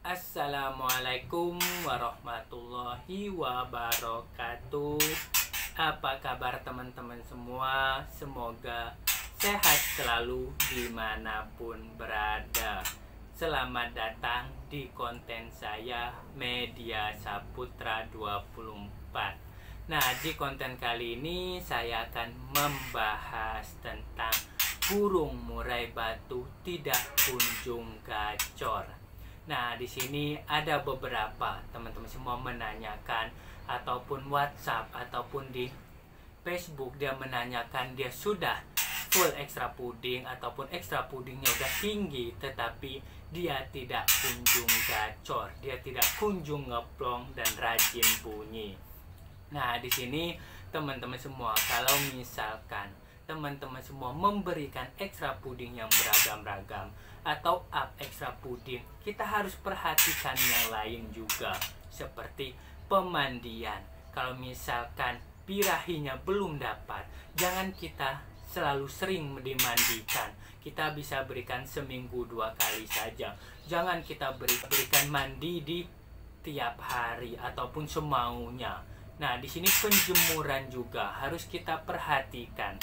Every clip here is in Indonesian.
Assalamualaikum warahmatullahi wabarakatuh. Apa kabar teman-teman semua? Semoga sehat selalu dimanapun berada. Selamat datang di konten saya Media Saputra 24. Nah, di konten kali ini saya akan membahas tentang burung murai batu tidak kunjung gacor. Nah, di sini ada beberapa teman-teman semua menanyakan ataupun WhatsApp ataupun di Facebook dia menanyakan dia sudah full extra puding ataupun extra pudingnya udah tinggi tetapi dia tidak kunjung gacor, dia tidak kunjung ngeplong dan rajin bunyi. Nah, di sini teman-teman semua kalau misalkan teman-teman semua memberikan ekstra puding yang beragam-ragam atau up ekstra puding, kita harus perhatikan yang lain juga seperti pemandian. Kalau misalkan birahinya belum dapat, jangan kita selalu sering dimandikan. Kita bisa berikan seminggu 2 kali saja. Jangan kita berikan mandi di tiap hari ataupun semaunya. Nah, di sini penjemuran juga harus kita perhatikan.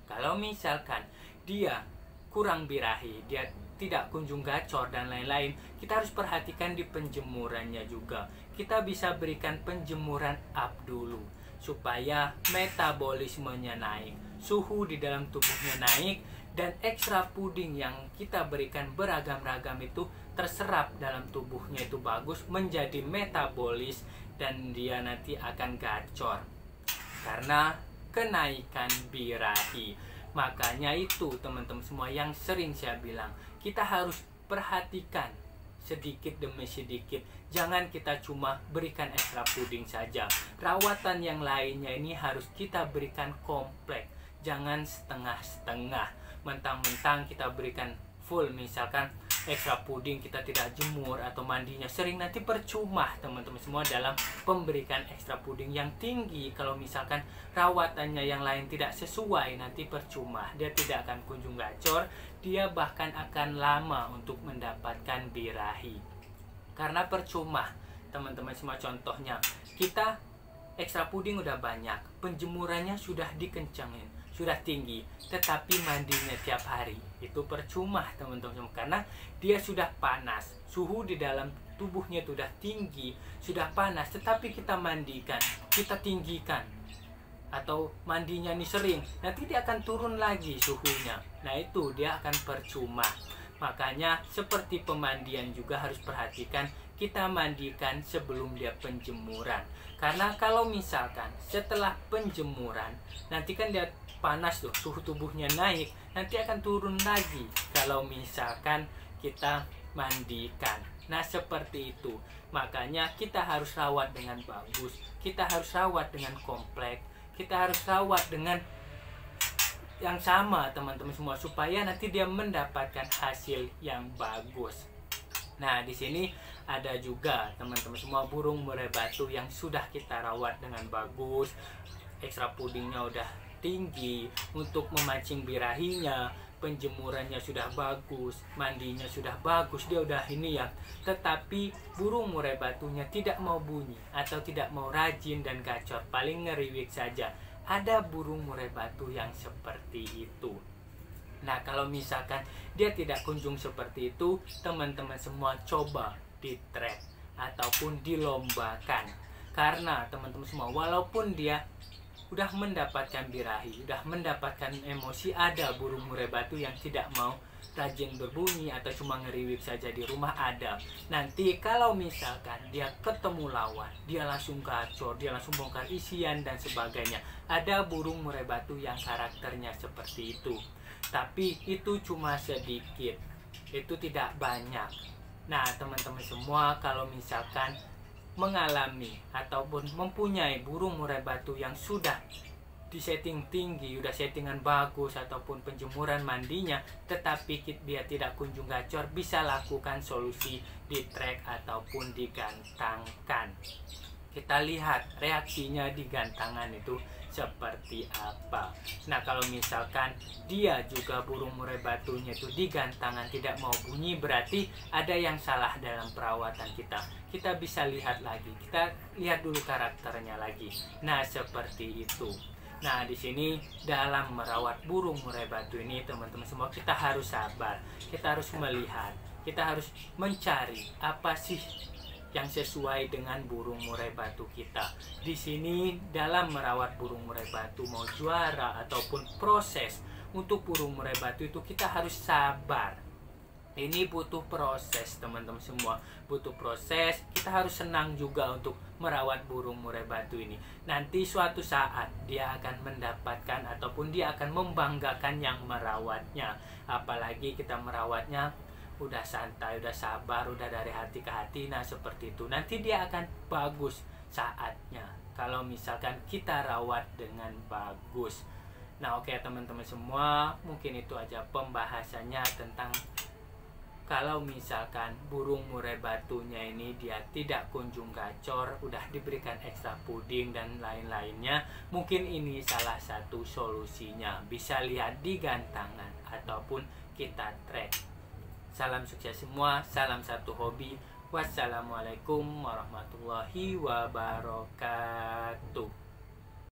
Kalau misalkan dia kurang birahi, dia tidak kunjung gacor dan lain-lain, kita harus perhatikan di penjemurannya juga. Kita bisa berikan penjemuran up dulu supaya metabolismenya naik, suhu di dalam tubuhnya naik, dan ekstra puding yang kita berikan beragam-ragam itu terserap dalam tubuhnya itu bagus, menjadi metabolis, dan dia nanti akan gacor karena kenaikan birahi. Makanya itu teman-teman semua yang sering saya bilang, kita harus perhatikan sedikit demi sedikit. Jangan kita cuma berikan ekstra puding saja. Rawatan yang lainnya ini harus kita berikan komplek. Jangan setengah-setengah. Mentang-mentang kita berikan full, misalkan ekstra puding kita tidak jemur atau mandinya sering, nanti percuma teman-teman semua dalam pemberikan ekstra puding yang tinggi. Kalau misalkan rawatannya yang lain tidak sesuai, nanti percuma, dia tidak akan kunjung gacor, dia bahkan akan lama untuk mendapatkan birahi. Karena percuma teman-teman semua. Contohnya, kita ekstra puding udah banyak, penjemurannya sudah dikencangin, sudah tinggi, tetapi mandinya tiap hari, itu percuma teman-teman, karena dia sudah panas, suhu di dalam tubuhnya itu sudah tinggi, sudah panas, tetapi kita mandikan, kita tinggikan, atau mandinya ini sering, nanti dia akan turun lagi suhunya. Nah, itu dia akan percuma. Makanya seperti pemandian juga harus perhatikan, kita mandikan sebelum dia penjemuran. Karena kalau misalkan setelah penjemuran, nanti kan dia panas tuh, suhu tubuhnya naik, nanti akan turun lagi kalau misalkan kita mandikan. Nah, seperti itu. Makanya kita harus rawat dengan bagus, kita harus rawat dengan kompleks, kita harus rawat dengan yang sama teman-teman semua, supaya nanti dia mendapatkan hasil yang bagus. Nah, di sini ada juga teman-teman semua burung murai batu yang sudah kita rawat dengan bagus, ekstra pudingnya udah tinggi untuk memancing birahinya, penjemurannya sudah bagus, mandinya sudah bagus, dia udah ini ya. Tetapi burung murai batunya tidak mau bunyi atau tidak mau rajin dan gacor, paling ngeriwik saja. Ada burung murai batu yang seperti itu. Nah, kalau misalkan dia tidak kunjung seperti itu, teman-teman semua coba di track ataupun dilombakan. Karena teman-teman semua, walaupun dia udah mendapatkan birahi, udah mendapatkan emosi, ada burung murai batu yang tidak mau rajin berbunyi atau cuma ngeriwik saja di rumah, ada. Nanti kalau misalkan dia ketemu lawan, dia langsung gacor, dia langsung bongkar isian dan sebagainya. Ada burung murai batu yang karakternya seperti itu. Tapi itu cuma sedikit, itu tidak banyak. Nah, teman-teman semua, kalau misalkan mengalami ataupun mempunyai burung murai batu yang sudah di setting tinggi, udah settingan bagus ataupun penjemuran mandinya, tetapi dia tidak kunjung gacor, bisa lakukan solusi di track ataupun digantangkan. kita lihat reaksinya di gantangan itu seperti apa. Nah, kalau misalkan dia juga burung murai batunya itu di gantangan tidak mau bunyi, berarti ada yang salah dalam perawatan kita. Kita bisa lihat lagi, kita lihat dulu karakternya lagi. Nah, seperti itu. Nah, di sini dalam merawat burung murai batu ini, teman-teman semua, kita harus sabar. Kita harus melihat, kita harus mencari apa sih yang sesuai dengan burung murai batu kita. Di sini dalam merawat burung murai batu, mau juara ataupun proses untuk burung murai batu itu kita harus sabar. Ini butuh proses, teman-teman semua. Butuh proses. Kita harus senang juga untuk merawat burung murai batu ini. Nanti suatu saat dia akan mendapatkan ataupun dia akan membanggakan yang merawatnya. Apalagi kita merawatnya udah santai, udah sabar, udah dari hati ke hati. Nah, seperti itu. Nanti dia akan bagus saatnya kalau misalkan kita rawat dengan bagus. Nah, oke teman-teman semua, mungkin itu aja pembahasannya tentang kalau misalkan burung murai batunya ini dia tidak kunjung gacor, udah diberikan ekstra puding dan lain-lainnya, mungkin ini salah satu solusinya. Bisa lihat di gantangan ataupun kita track. Salam sukses semua, salam satu hobi. Wassalamualaikum warahmatullahi wabarakatuh.